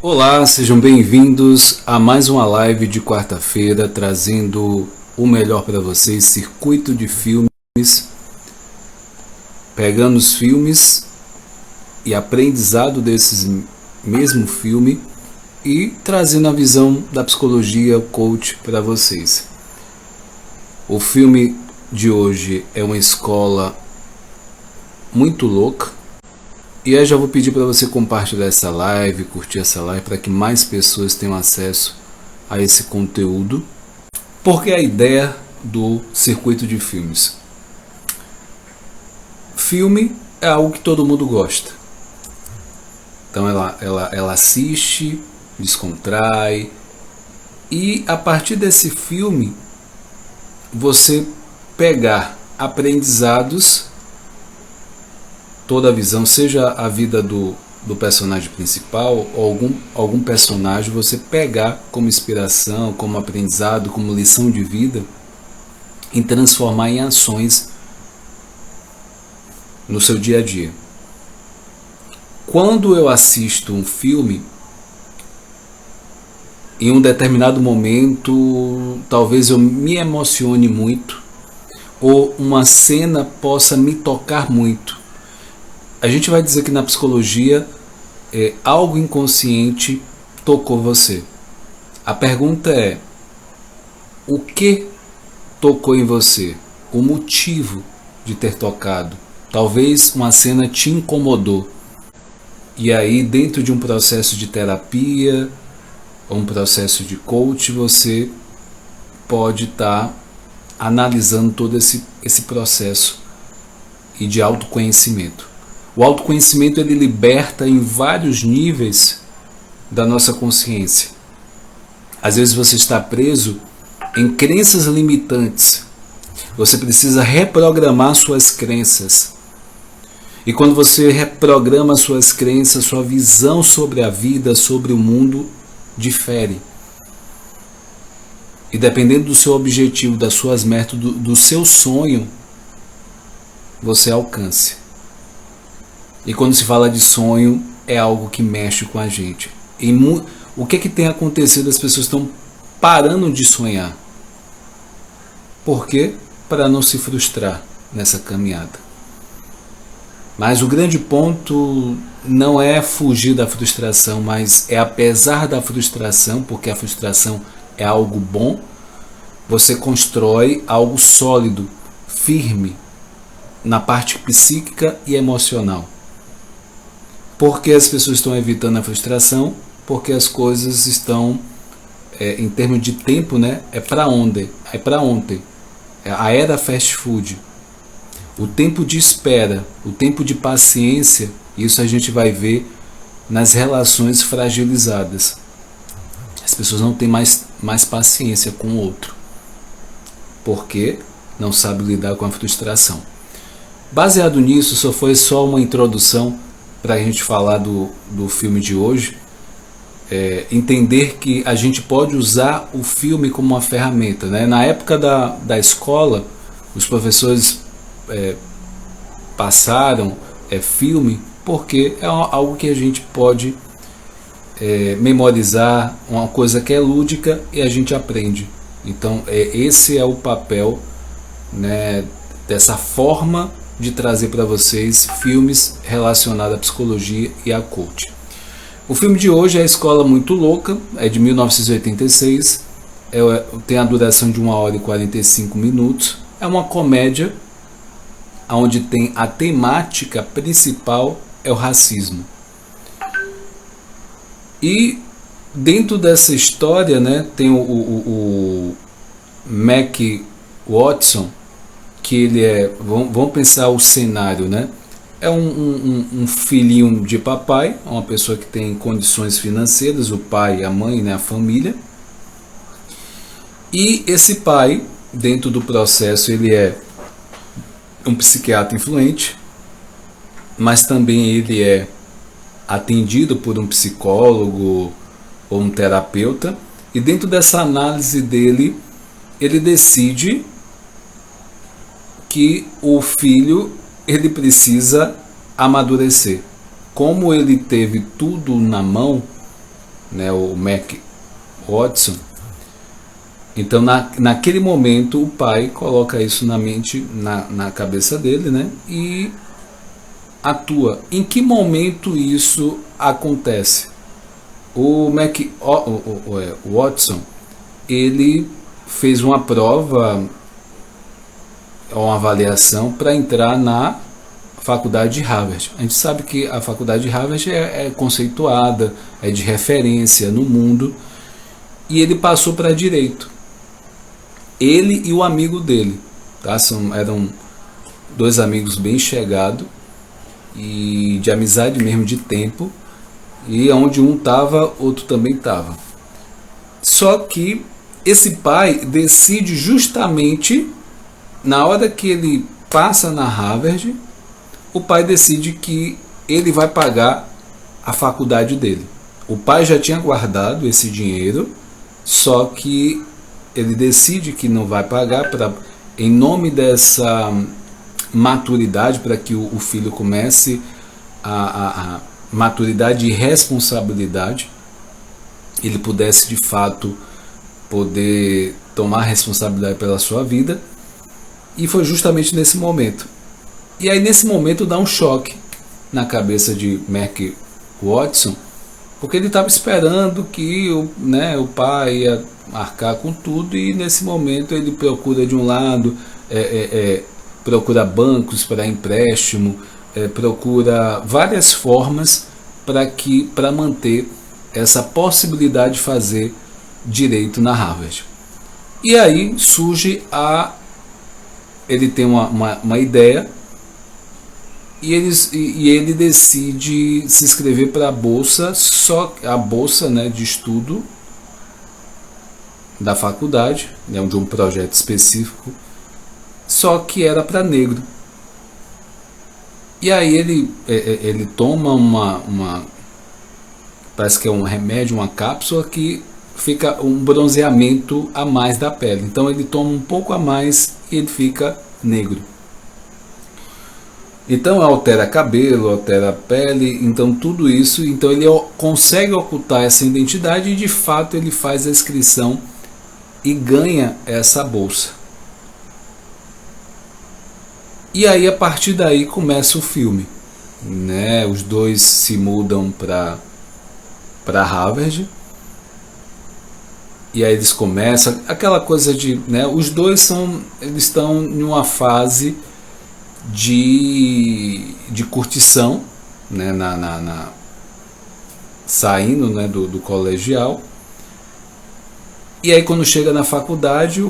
Olá, sejam bem-vindos a mais uma live de quarta-feira, trazendo o melhor para vocês, circuito de filmes, pegando os filmes e aprendizado desses mesmo filme e trazendo a visão da psicologia coach para vocês. O filme de hoje é uma escola muito louca. E eu já vou pedir para você compartilhar essa live, curtir essa live, para que mais pessoas tenham acesso a esse conteúdo. Porque a ideia do circuito de filmes. Filme é algo que todo mundo gosta. Então ela assiste, descontrai. E a partir desse filme, você pegar aprendizados, toda a visão, seja a vida do personagem principal ou algum personagem, você pegar como inspiração, como aprendizado, como lição de vida e transformar em ações no seu dia a dia. Quando eu assisto um filme, em um determinado momento, talvez eu me emocione muito ou uma cena possa me tocar muito. A gente vai dizer que na psicologia algo inconsciente tocou você. A pergunta é: o que tocou em você? O motivo de ter tocado. Talvez uma cena te incomodou. E aí, dentro de um processo de terapia, ou um processo de coach, você pode estar analisando todo esse processo e de autoconhecimento. O autoconhecimento ele liberta em vários níveis da nossa consciência. Às vezes você está preso em crenças limitantes. Você precisa reprogramar suas crenças. E quando você reprograma suas crenças, sua visão sobre a vida, sobre o mundo, difere. E dependendo do seu objetivo, das suas metas, do seu sonho, você alcance. E quando se fala de sonho, é algo que mexe com a gente. O que tem acontecido? As pessoas estão parando de sonhar. Por quê? Para não se frustrar nessa caminhada. Mas o grande ponto não é fugir da frustração, mas é apesar da frustração, porque a frustração é algo bom, você constrói algo sólido, firme, na parte psíquica e emocional. Por que as pessoas estão evitando a frustração? Porque as coisas estão, em termos de tempo, né? É para ontem. É para ontem. A era fast food. O tempo de espera, o tempo de paciência, isso a gente vai ver nas relações fragilizadas. As pessoas não têm mais paciência com o outro. Porque não sabem lidar com a frustração. Baseado nisso, só uma introdução para a gente falar do filme de hoje, entender que a gente pode usar o filme como uma ferramenta, né? Na época da escola, os professores passaram filme porque é algo que a gente pode memorizar, uma coisa que é lúdica e a gente aprende. Então esse é o papel, né, dessa forma de trazer para vocês filmes relacionados à psicologia e à coach. O filme de hoje é A Escola Muito Louca, é de 1986, tem a duração de 1 hora e 45 minutos, é uma comédia onde tem a temática principal é o racismo. E dentro dessa história, né, tem o Mac Watson, que ele vamos pensar o cenário, né? É um filhinho de papai, uma pessoa que tem condições financeiras, o pai, a mãe, né, a família. E esse pai, dentro do processo, ele é um psiquiatra influente, mas também ele é atendido por um psicólogo ou um terapeuta. E dentro dessa análise dele, ele decide que o filho ele precisa amadurecer. Como ele teve tudo na mão, né, o Mac Watson. Então naquele momento o pai coloca isso na mente, na cabeça dele, né, e atua. Em que momento isso acontece? O Watson, ele fez uma prova, uma avaliação para entrar na faculdade de Harvard. A gente sabe que a faculdade de Harvard é conceituada, é de referência no mundo, e ele passou para direito. Ele e o amigo dele, tá? Eram dois amigos bem chegados e de amizade mesmo, de tempo, e onde um estava, outro também estava. Só que esse pai decide justamente na hora que ele passa na Harvard, o pai decide que ele vai pagar a faculdade dele. O pai já tinha guardado esse dinheiro, só que ele decide que não vai pagar em nome dessa maturidade, para que o filho comece a maturidade e responsabilidade, ele pudesse de fato poder tomar responsabilidade pela sua vida. E foi justamente nesse momento. E aí nesse momento dá um choque na cabeça de Mac Watson, porque ele estava esperando que o pai ia arcar com tudo, e nesse momento ele procura de um lado, procura bancos para empréstimo, procura várias formas para manter essa possibilidade de fazer direito na Harvard. E aí surge ele tem uma ideia, e ele decide se inscrever para a bolsa, né, de estudo da faculdade, né, de um projeto específico, só que era para negro. E aí ele toma parece que é um remédio, uma cápsula que fica um bronzeamento a mais da pele. Então ele toma um pouco a mais e ele fica negro. Então altera cabelo, altera a pele, então tudo isso, então ele consegue ocultar essa identidade, e de fato ele faz a inscrição e ganha essa bolsa. E aí a partir daí começa o filme, né? Os dois se mudam para Harvard, e aí eles começam aquela coisa de, né, os dois eles estão em uma fase de curtição, né, saindo, né, do colegial. E aí quando chega na faculdade,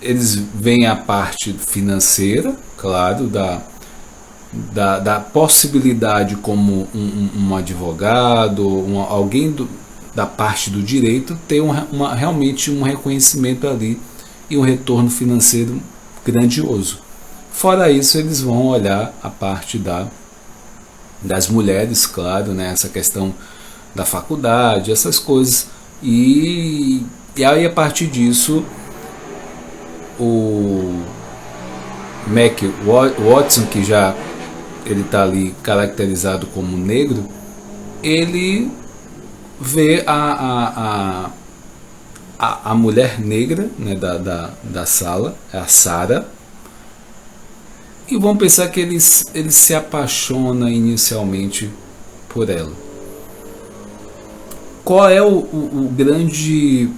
eles veem a parte financeira, claro, da possibilidade como um advogado, alguém da parte do direito, ter realmente um reconhecimento ali e um retorno financeiro grandioso. Fora isso, eles vão olhar a parte das mulheres, claro, né, essa questão da faculdade, essas coisas. E aí a partir disso, o Mac Watson, que já ele está ali caracterizado como negro, ele vê a mulher negra, né, da sala, a Sarah, e vamos pensar que ele se apaixona inicialmente por ela. Qual é o grande...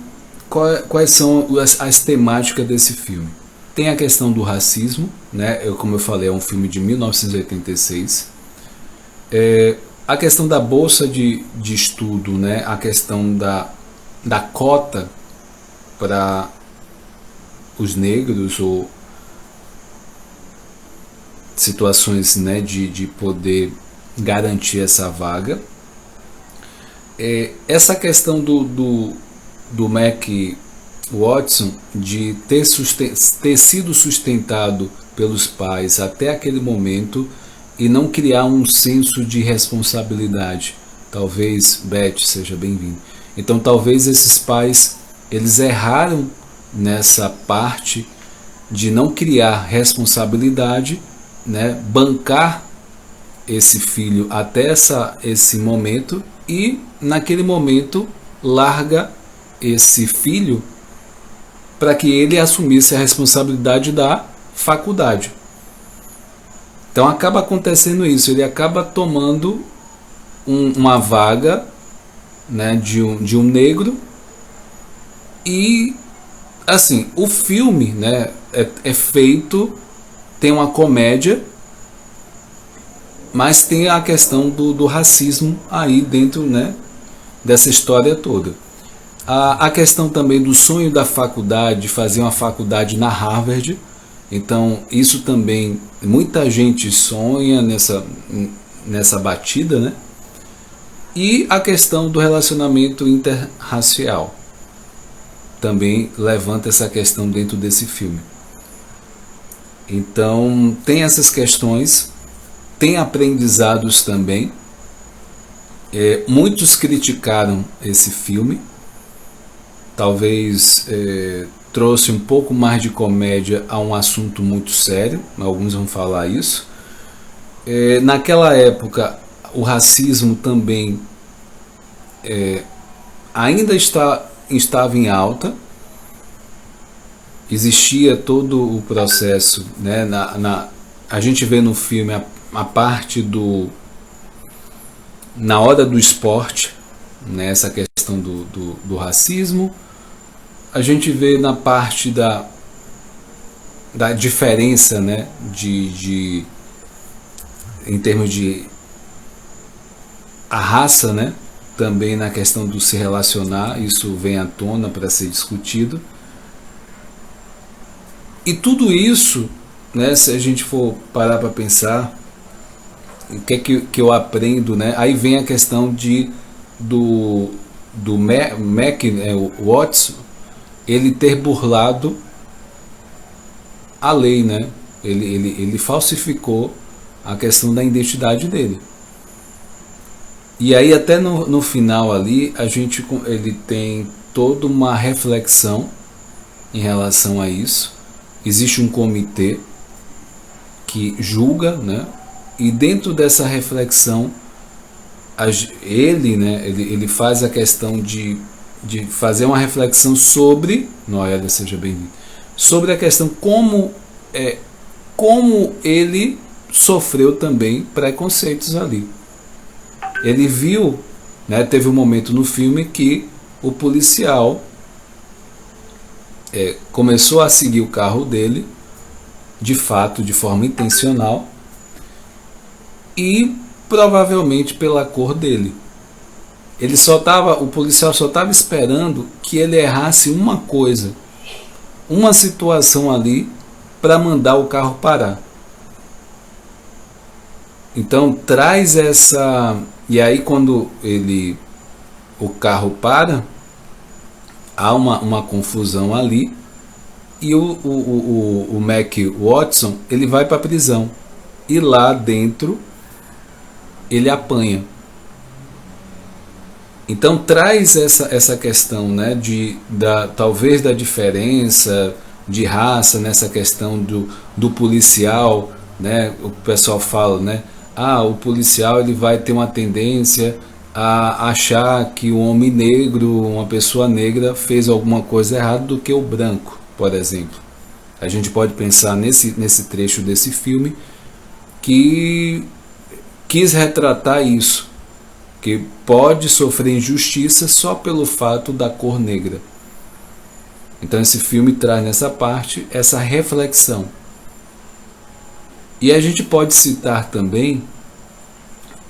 Quais são as temáticas desse filme? Tem a questão do racismo, né? Como eu falei, é um filme de 1986. A questão da bolsa de estudo, né? A questão da cota para os negros, ou situações, né, de poder garantir essa vaga. Essa questão do Mac Watson de ter sido sustentado pelos pais até aquele momento e não criar um senso de responsabilidade. Talvez, Beth, seja bem-vindo. Então talvez esses pais, eles erraram nessa parte de não criar responsabilidade, né, bancar esse filho até esse momento, e naquele momento larga esse filho para que ele assumisse a responsabilidade da faculdade. Então acaba acontecendo isso, ele acaba tomando uma vaga, né, de um negro. E assim, o filme, né, é feito, tem uma comédia, mas tem a questão do racismo aí dentro, né, dessa história toda. A questão também do sonho da faculdade, de fazer uma faculdade na Harvard. Então isso também, muita gente sonha nessa batida, né? E a questão do relacionamento interracial também levanta essa questão dentro desse filme. Então tem essas questões, tem aprendizados também. Muitos criticaram esse filme, talvez trouxe um pouco mais de comédia a um assunto muito sério, alguns vão falar isso. Naquela época o racismo também ainda estava em alta, existia todo o processo, né? A gente vê no filme a parte na hora do esporte, né? Essa questão do racismo. A gente vê na parte da diferença, né? Em termos de a raça, né? Também na questão do se relacionar, isso vem à tona para ser discutido. E tudo isso, né, se a gente for parar para pensar, o que eu aprendo, né? Aí vem a questão do Mac, o Watson, ele ter burlado a lei, né? Ele falsificou a questão da identidade dele. E aí até no final ali ele tem toda uma reflexão em relação a isso. Existe um comitê que julga, né? E dentro dessa reflexão ele faz a questão de fazer uma reflexão sobre, Noélia, seja bem-vindo, sobre a questão como ele sofreu também preconceitos ali. Ele viu, né, teve um momento no filme que o policial começou a seguir o carro dele, de fato, de forma intencional, e provavelmente pela cor dele. O policial só estava esperando que ele errasse uma coisa, uma situação ali, para mandar o carro parar. Então traz essa... E aí quando o carro para, há uma confusão ali, e o Mac Watson, ele vai para a prisão, e lá dentro ele apanha. Então traz essa questão, né, talvez da diferença de raça, nessa questão do policial, né? O pessoal fala, né? O policial ele vai ter uma tendência a achar que o homem negro, uma pessoa negra, fez alguma coisa errada do que o branco, por exemplo. A gente pode pensar nesse trecho desse filme que quis retratar isso, que pode sofrer injustiça só pelo fato da cor negra. Então esse filme traz nessa parte essa reflexão. E a gente pode citar também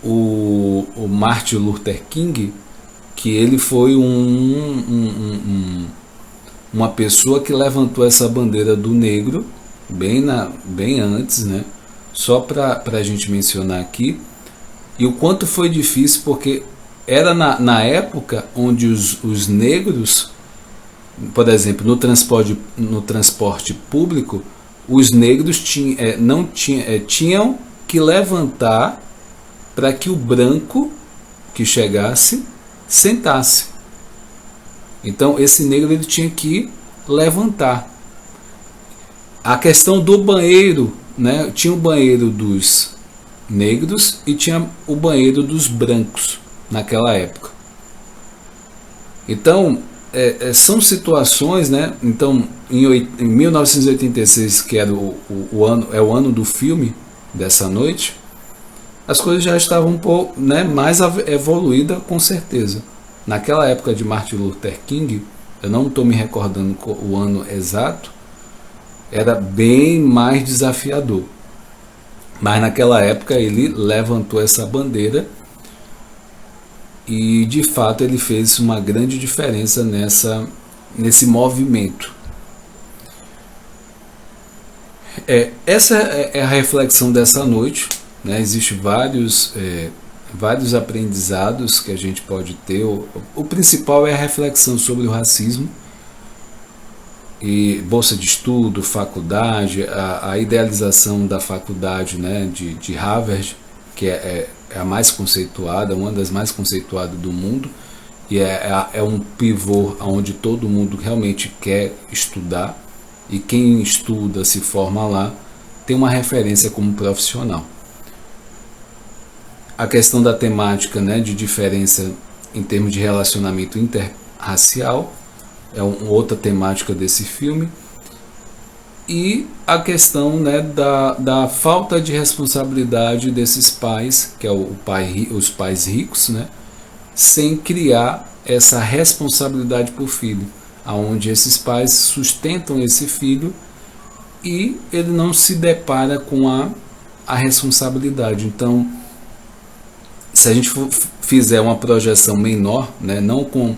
o Martin Luther King, que ele foi uma pessoa que levantou essa bandeira do negro bem antes, né? Só para a gente mencionar aqui. E o quanto foi difícil, porque era na época onde os negros, por exemplo, no transporte público, os negros tinham que levantar para que o branco que chegasse sentasse. Então esse negro ele tinha que levantar. A questão do banheiro, né? Tinha o banheiro dos negros e tinha o banheiro dos brancos naquela época. Então, são situações, né? Então, em 1986, que era o ano do filme dessa noite, as coisas já estavam um pouco, né, mais evoluídas, com certeza. Naquela época de Martin Luther King, eu não estou me recordando o ano exato, era bem mais desafiador. Mas naquela época ele levantou essa bandeira e de fato ele fez uma grande diferença nesse movimento. Essa é a reflexão dessa noite, né? Existem vários aprendizados que a gente pode ter. O principal é a reflexão sobre o racismo e bolsa de estudo, faculdade, a idealização da faculdade, né, de Harvard, que é a mais conceituada, uma das mais conceituadas do mundo, e é um pivô onde todo mundo realmente quer estudar, e quem estuda, se forma lá, tem uma referência como profissional. A questão da temática, né, de diferença em termos de relacionamento interracial é outra temática desse filme, e a questão, né, da falta de responsabilidade desses pais, que é os pais ricos, né, sem criar essa responsabilidade por filho, aonde esses pais sustentam esse filho e ele não se depara com a responsabilidade. Então, se a gente fizer uma projeção menor, né, não com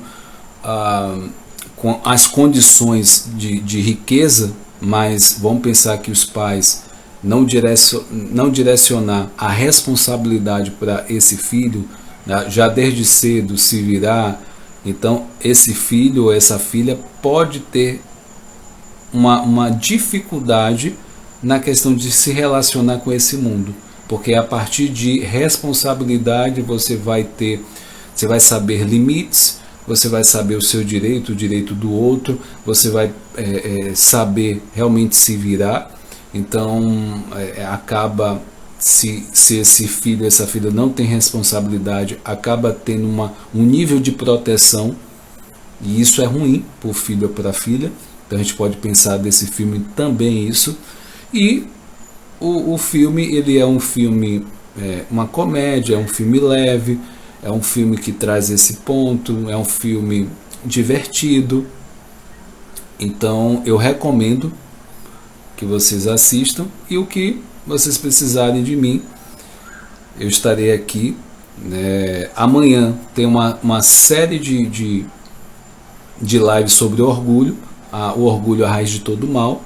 as condições de riqueza, mas vamos pensar que os pais não direcionar a responsabilidade para esse filho, né, já desde cedo se virar, então esse filho ou essa filha pode ter uma dificuldade na questão de se relacionar com esse mundo, porque a partir de responsabilidade você vai saber limites, você vai saber o seu direito, o direito do outro, você vai saber realmente se virar. Então acaba, se esse filho, essa filha não tem responsabilidade, acaba tendo um nível de proteção, e isso é ruim para o filho ou para a filha. Então a gente pode pensar desse filme também isso. E o filme, ele é um filme, uma comédia, é um filme leve, é um filme que traz esse ponto, é um filme divertido. Então eu recomendo que vocês assistam, e o que vocês precisarem de mim, eu estarei aqui, né? Amanhã tem uma série de lives sobre orgulho, o orgulho a raiz de todo mal.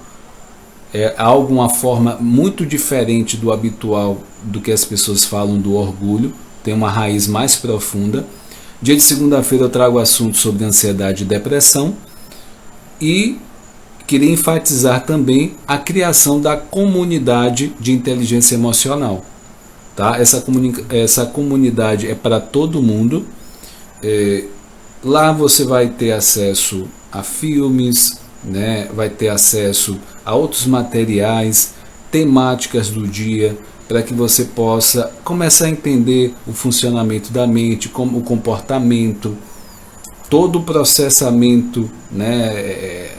É uma forma muito diferente do habitual do que as pessoas falam do orgulho, tem uma raiz mais profunda. Dia de segunda-feira eu trago assuntos sobre ansiedade e depressão, e queria enfatizar também a criação da comunidade de inteligência emocional. Tá? Essa comunidade é para todo mundo. Lá você vai ter acesso a filmes, né? Vai ter acesso a outros materiais, temáticas do dia, para que você possa começar a entender o funcionamento da mente, como o comportamento, todo o processamento, né,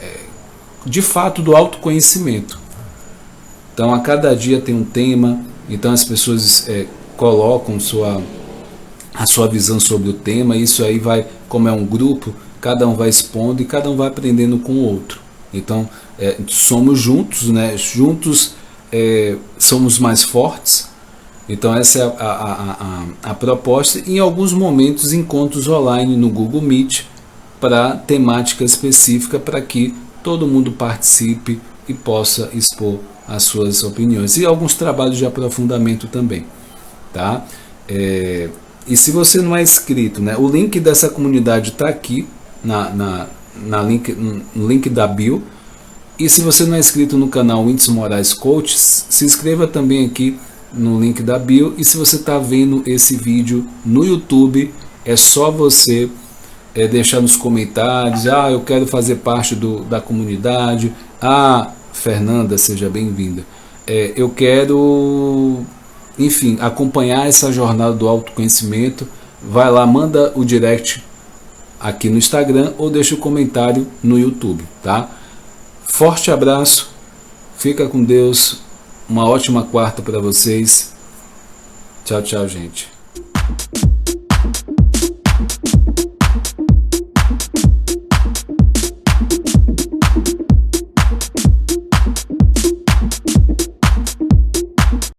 de fato do autoconhecimento. Então a cada dia tem um tema, então as pessoas colocam a sua visão sobre o tema, isso aí vai, como é um grupo, cada um vai expondo e cada um vai aprendendo com o outro. Então somos juntos, né? Juntos somos mais fortes. Então essa é a proposta. Em alguns momentos, encontros online no Google Meet para temática específica, para que todo mundo participe e possa expor as suas opiniões, e alguns trabalhos de aprofundamento também, tá? E se você não é inscrito, né, o link dessa comunidade está aqui no link da bio. E se você não é inscrito no canal Whindeson Moraes Coach, se inscreva também aqui no link da bio. E se você está vendo esse vídeo no YouTube, é só você deixar nos comentários: eu quero fazer parte da comunidade. Fernanda, seja bem-vinda. Eu quero, enfim, acompanhar essa jornada do autoconhecimento. Vai lá, manda o direct aqui no Instagram ou deixa um comentário no YouTube, tá? Forte abraço, fica com Deus, uma ótima quarta para vocês. Tchau, tchau, gente.